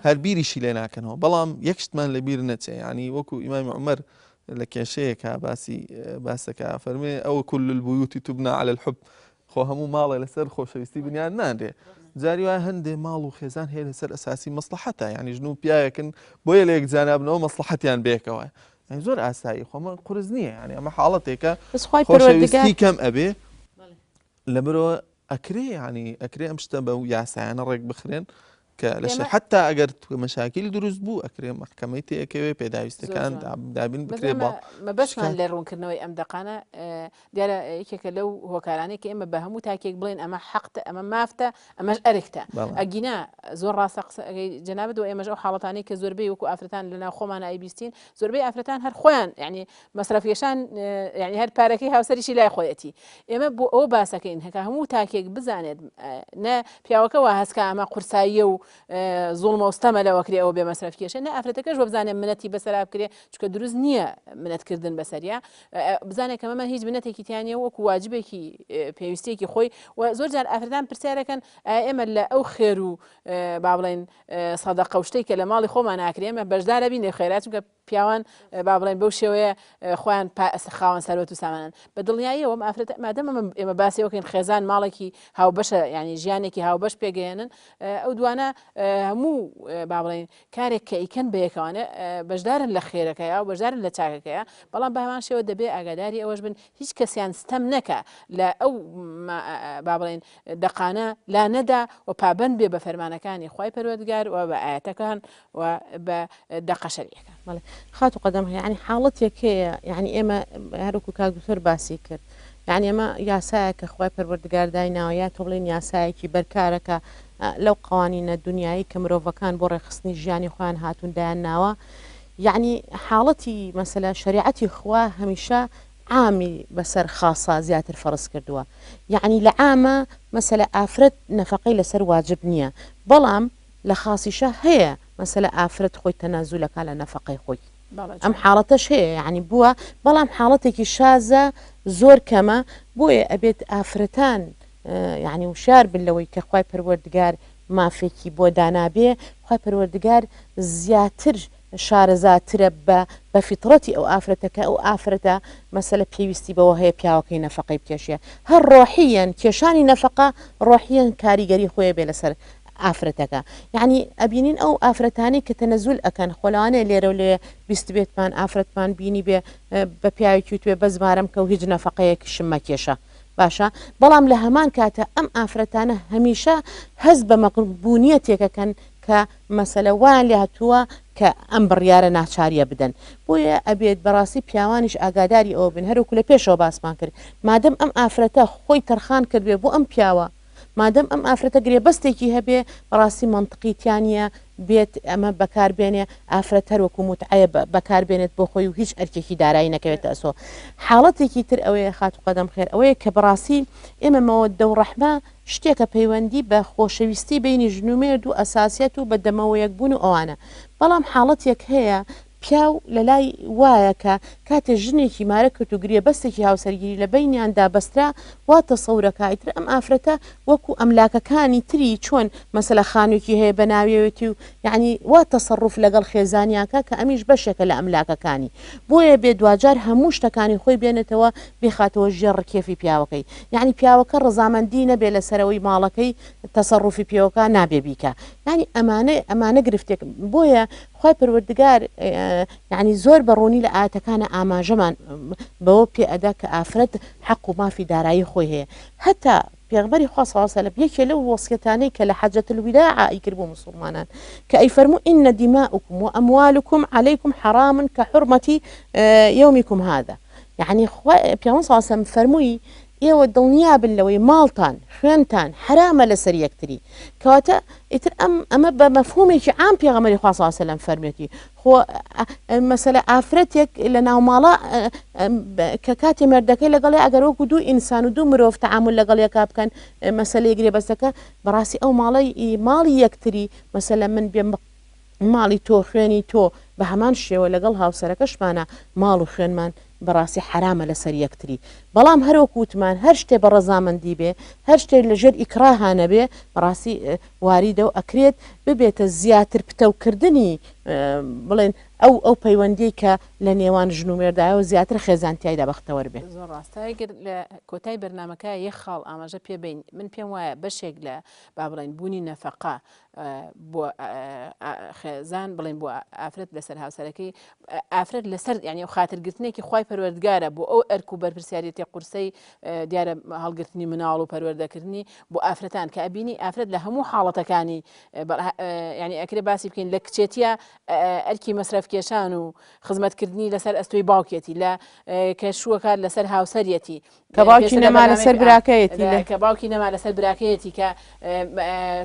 هەر بیریشی لێ ناکەنەوە بەڵام یەکشتمان لە بیر نەچێ ینی وەکو ئیمامی عومەر لە کێشەیەکە باسەکە فەرمێ ئەوە كل البيوت تبنى على الحب خۆ هەموو ماڵێ لەسەر خۆشەویستی بنیان نادرێ جاری وایە هەندێ ماڵ و خێزان هەیە لەسەر ئەساسی مەسلحەتە ینی ژن و پیاوێکن بۆیە لە یەکجانابنەوە مەسلحەتیان بێکەوە زۆر ئاسایی خۆمە قورس نییە ینی ئەمە حاڵەتێکە خۆشەویستی کەم ئەبێ لەبەرەوە ئەکرێ ینی ئەکرێ ئەم شتە بە و یاسایانە ڕێک بخرێن کە لە حتا ئەگەر مەشاکیل دروست بوو ئەکرێ محکەمەی تێکەوێ پێداویستەکان دابین بکرێ بەشمان لە ڕوونکردنەوەی ئەم دقانە دیارە یەکێکە لەو هۆکارانەی کە ئێمە بە هەموو تاکێک بڵێن ئەمە حەقتە ئەمە مافتە ئەمەش ئەرێکتە ئەگینا زۆر ڕاستە جەنابەت و ئێمەش ئەو حاڵەتانەی کە زۆربەی وەکو ئافرەتان لەناو خۆمان ئایبیستین زۆربەی ئافرەتان هەر خۆیان یعنی مەسرەفیەشان یعنی هەر پارەکەی هاوسەریشی لای خۆیەتی ئێمە بۆ ئەو باسەکەین هەکە هەموو تاکێک بزانێت نە پیاوەکەەوە هەسکە ئەمە قورساییە و زوڵمە وستەمە لەوەکرێ ئەوە بێ مەسرەفکێشە نە ئافرەتەکەش وە بزانێت منەتی بەسەرا بکرێ چکە دروست نییە منەتکردن بەسەریا بزانێت کە مەمە هیچ بنەتێکی تیانە وەکو واجبێکی پێویستێکی خۆی و زۆر جار ئافرەتان پرسیارەکەن ئێمە لە ئەو خێر و با بڵێن سەدەقە و شتێک کە لە ماڵی خۆمان ناکرێ ئێمە بەشدارە بینێ خێرات چونکە پیاوان با بڵێن بەو شێوەیە خۆیان خاوەن سەرۆت و سامانن بە دڵنیاییەوە ئافرەت مادەم ئێمە باسیەوەکەین خێزان ماڵێکی هاوبەشە ینی ژیانێکی هاوبەش پێگەێنن ئەو دوانە هەموو با بڵێن کارێک کە ئیکەن بەیەکەوانە بەشدارن لە خێرەکەیە و بەشدارن لە چاکەکەیە بەڵام بە هەمان شێوە دەبێ ئاگاداری ئەوەش بن هیچ کەسیان ستەم نەکە لە ئەو با بڵێن دقانە لا نەدا و پابند بێ بە فەرمانەکانی خوای پەروەردگار و بە ئاەتەکان و بە دقە شەریعەکان خات و قەدەم ینی حاڵەتێک هەیە ینی ئێمە هەروکو کاگوتەر باسی کرد یعنی ئەمە یاسایە کە خوای پەروەردگار دایناوە یا تۆ بڵێن یاسایەکی بەرکارەکە لەو قوانینە دنیایی کە مرۆڤەکان بۆ ڕێخستنی ژیانی خۆیان هاتوون دایانناوە یعنی حاڵەتی مەسەلە شریعەتی خوا هەمیشە عامی بەسەر خاصە زیاتر فەرز کردووە یعنی لە عامە مەسەلە ئافرەت نەفەقەی لەسەر واجب نییە بەڵام لە خاصیشە هەیە مەسەلە ئافرەت خۆی تەنازولەکە لە نەفەقەی خۆی ئەم حاڵەتەش هەیە یعنی بووە بەڵام حاڵەتێکی شازە زۆر کەمە بۆیە ئەبێت ئافرەتان یعنی وشار بن لەوەی کە خوای پەروەردگار مافێکی بۆ دانابێ خوای پەروەردگار زیاتر شارەزاترە بە فیتڕەتی ئەو ئافرەتەکە ئەو ئافرەتە مەسەلە پێویستی بەوە هەیە پیاوەکەی نەفەقەی بکێشیە هەر ڕۆحیەن کێشانی نەفەقە ڕۆحیەن کاریگەری خۆیە بێ لەسەر ئافرەتەکە یعنی ئەبینین ئەو ئافرەتانی کە تەنەزول ئەکەن خۆلانێ لێرە و لێ بیست بێتمان ئافرەتمان بینی بێ بە پیاوێکی توێ بە زمارم کە و هیچ نەفەقەیەکی شمە کێشە باشە بەڵام لە هەمان کاتە ئەم ئافرەتانە هەمیشە هەز بە مەقبوونیەتێکەکەن کە مەسەلە وان لێ هاتووە کە ئەم بڕیارە ناچاریە بدەن بۆیە ئەبێت بەڕاستی پیاوانیش ئاگاداری ئەوە بن هەروکو لە پێشەوە باسمان کرد مادەم ئەم ئافرەتە خۆی تەرخان کردوێ بۆ ئەم پیاوە مادەم ئەم ئافرەتە گرێبەستێکی هەبێ بەڕاستی منطقیتیانە بێت ئەمە بەکاربێنێ ئافرەت هەروەکو متعەیە بەکاربێنێت بۆ خۆی و هیچ ئەرکێکی دارایی نەکەوێت ئەسۆ حاڵەتێکی تر ئەوەیە خات و قەدەم خێر ئەوەیە کە بەڕاستی ئێمە مەوەددە و ڕەحمە شتێکە پەیوەندی بە خۆشەویستی بینی ژنومێرد و ئەساسیەت و بە دەمەوەیەک بوون و ئەوانە بەڵام حاڵەتێک هەیە پیاو لە لای وایە کە کاتێ ژنێکی مارە کرد و گرێ بەستێکی هاوسەرگیری لە بینیاندا بەسترا واتە سەورەکایتر ئەم ئافرەتە وەکو ئەملاکەکانی تری چۆن مەسەلە خانوویکی هەیە بە ناوێتی و یعنی وا تەسەڕوف لەگەڵ خێزانیاکە کە ئەمیش بەشێکە لە ئەملاکەکانی بۆیە بێ دوجار هەموو شتەکانی خۆی بێنێتەوە بێخاتەوە ژێر ڕکێفی پیاوەکەی یعنی پیاوەکە ڕزامەندی نەبێ لەسەرەوەی ماڵەکەی تەسەڕوفی پێوەکە نابێ بیکە یعنی ئەمانە گرفتێک بۆیە خوای پەروەردگار یعنی زۆر بەڕوونی لە ئاەتەکانە ئاماژەمان بەوە پێ ئەدا کە ئافرەت حەق و مافی دارایی خۆی هەیە هەتا پێغمبەری خوا صلی الله علیه و سلم یەکێ لەو وەصیەتانەی کە لە حەجەت الوداع ئیکرد بۆ مسلمانان کە ئەیفەرموو ئین دیماؤکم وأموالكم عليكم حرام كحرمة يومكم هذا يعني پیامبەر صلی الله علیه و سلم فەرمووی ئێوە دڵنیابن لەوەی ماڵتان خوێنتان حرامە لەسەر یەکتری کەواتە ئیتر ئەمە بە مەفهومێکی عام پێغەمبەری خوا صلی الله علیه و سلم فەرمێتی خۆ مەسەلە ئافرەتێک لە ناوماڵە کە کاتی مردەکەی لەگەڵێ ئەگەر وەکو دوو ئینسان و دوو مرۆڤ تەعامل لەگەڵیەکە بکەن مەسەلەی گرێبەستەکە بەڕاستی ئەو ماڵی یەکتری مەسەلە من بێ ماڵی تۆ خوێنی تۆ بە هەمان شێوە لەگەڵ هاوسەرەکەشمانە ماڵ و خوێنمان بەڕاستی حرامە لەسەر یەکتری بەڵام هەروەکووتمان هەر شتێ بە ڕەزامەندی بێ هەر شتێک لەژێر ئیکراهانە بێ بەڕاستی واریدە و ئەکرێت ببێتە زیاتر پتەوکردنی بڵێن ئەو پەیوەندی کە لە نێوان ژن و مێردایەوە زیاتر خێزانتیایدا بەختەوە بێت. زۆر ڕاستەگەر لە کۆتای بەرنمەکە یەک خاڵ ئاماژە پێبین من پێم وایە بەشێک لە با بڵێن بوونی نەفقا بۆ خێزان بڵێن بۆ ئافرەت لەسەر هاوسەرەکەی ئافرەت لەسەر ینی خاترگرتنێکی خی پەروەردگارە بۆ ئەو ئەرک و بەرپرسیارەتی قورسەی دیارە هەڵگرتنی مناڵ و پەروەردەکردنی بۆ ئافرەتان کە ئەبینی ئافرەت لە هەموو حاڵەتەکانی ینی ئەکرێ باسی بکەین لە کچێتیە ئەرکی مەسرەفکێشان و خزمەتکردنی لەسەر ئەستۆی باوکێتی لە کەشووەکە لەسەر هاوسەرەتی کە باوکی نەما لەسەر براکەیەتی کە باوکی نەما لەسەر براکەیەتی کە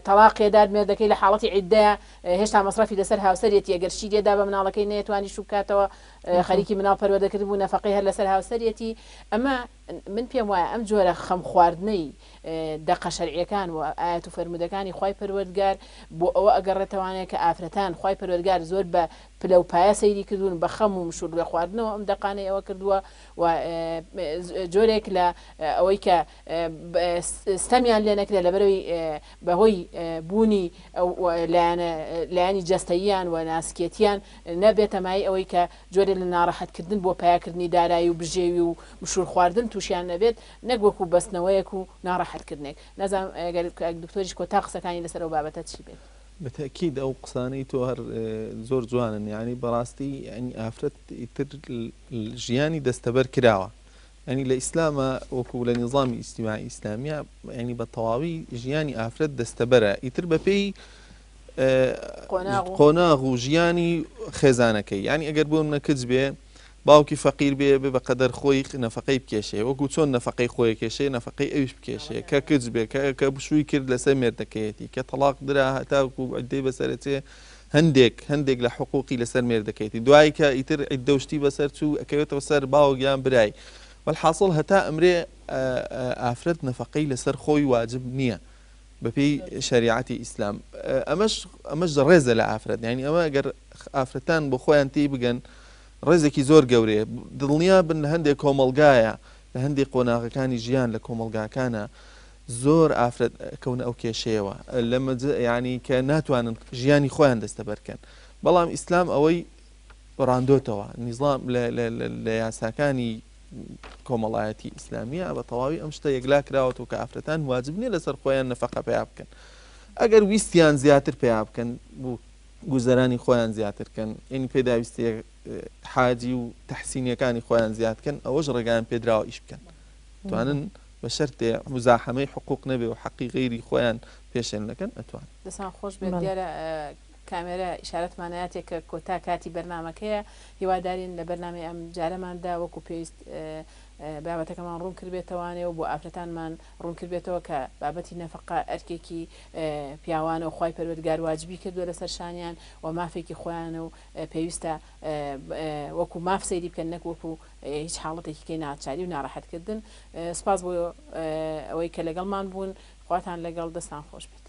تەلاقێدار مێردەکەی لە حاڵەتی عیددەیە هێشتا مەسرەفی لەسەر هاوسەرەتی ئەگەرشی لێدا بە مناڵەکەی نێتوانی شوکاتەوە خەریکی مناڵ پەروەردەکرد بوو نەفقەی هەر لەسەر هاوسەرەتی ئەمە من پێم وایە ئەم جۆرە خەم خواردنەی دەقە شەرعیەکان و ئاەت و فەرمودەکانی خی پەروەردگار بۆ ئەوە ئەگەڕێتەوانەیە کە ئافرەتان خی پەروەردگار زۆر بە پلە و پایە سەیری کردوون بە خەم و مشور لە خواردنەوە ئەم دەقانەی ئەوە کردووە و جۆرێک لە ئەوەی کە ستەمیان لێ نەکرێت لە بەرەوەی بەهۆی بوونی لایانی جەستەییان و ناسکێتیان نەبێتە مای ئەوەی کە جۆرێ لە ناڕەحەتکردن بۆ پایکردنی دارایی و بژێوی و مشور خواردن تووشیان نەبێت نەگوەکو بەستنەوەیەک و ناڕەحەتکردنێک نەزانم دکتۆریش کۆتا قسەکانی لەسەر ئەو بابەتە چی بێت. بەتەکید ئەو قسانەی تۆ هەر زۆر جوانن یعنی بەڕاستی ئەنی ئافرەت ئیتر ژیانی دەستەبەر کراوە ئەنی لە ئیسلامە وەکو لە نظامی ئیجتیماعی ئیسلامیە ینی بە تەواوی ژیانی ئافرەت دەستەبەرە ئیتر بەپێی قۆناغ و ژیانی خێزانەکەی ینی ئەگەر بۆ منە کچ بێ باوکی فەقیر بێ بەقەدەر خۆی نەفقەی بکێشێ وەکو چۆن نەفقەی خۆی کێشێ نەفقەی ئەویش بکێشێ کە کچ بێ کە بشووی کرد لەسەر مێردەکەیەتی کە تەلاق درا هەتاکو عیددەی بەسەرەچێ هەندێک لە حقوقی لەسەر مێردەکەیتی دوای کە ئیتر عیددەشتی بەسەر چوو ئەکەوێتەوە سەر باوەگیان برای والحاصل هەتا ئەمرێ ئافرەت نەفقەی لەسەر خۆی واجب نییە بەپێی شریعەتی ئیسلام ئەمەش ڕێزە لە ئافرەت ینی ئەمە ئەگەر ئافرەتان بۆ خۆیان تێی بگەن ڕێزێکی زۆر گەورەیە دڵنیا بن لە هەندێک کۆمەلگایە لە هەندێک قۆناغەکانی ژیان لە کۆمەلگاکانە زۆر ئافرەت کەونە ئەو کێشەیەوە لەمە ینی کە ناتوانن ژیانی خۆیان دەستەبەرکەن بەڵام ئیسلام ئەوەی ڕاندۆتەوە نیزام لە یاساکانی کۆمەڵایەتی ئیسلامیە بە تەواوی ئەم شتە یەکلا کراوەتەوە کە ئافرەتان واجب نییە لەسەر خۆیان نەفقە پێیا بکەن ئەگەر ویستیان زیاتر پێیا بکەن بوو گوزەرانی خۆیان زیاترکەن ئینی پێداویستە حاجی و تەحسینیەکانی خۆیان زیادکەن ئەوەش ڕێگایان پێدراوە ئیش بکەن توانن بە شەرتێ مزاحمەی حقوق نەبێ و حەقی غەیری خۆیان پێشێن نەکەن ئەتوان دەسان خۆش بێت دیارە کامێرە ئیشارەتمانایەتێک کە کۆتا کاتی بەرنمەکەیە هیوادارین لە بەرنامەی ئەم جارەماندا وەکو پێویست بابەتەکەمان ڕوون کردبێتەوانێ و بۆ ئافرەتانمان ڕوون کردبێتەوە کە بابەتی نەفقا ئەرکێکی پیاوانە و خی پەروەردگار واجبی کردووە لەسەر شانیان و مافێکی خۆیانە و پێویستە وەکو ماف سەیری بکەن نەک وەکو هیچ حاڵەتێکی ناچاری و ناڕەحەتکردن سپاس بۆ ئەوەی کە لەگەڵمان بوون خواتان لەگەڵ دەستان خۆش بێت.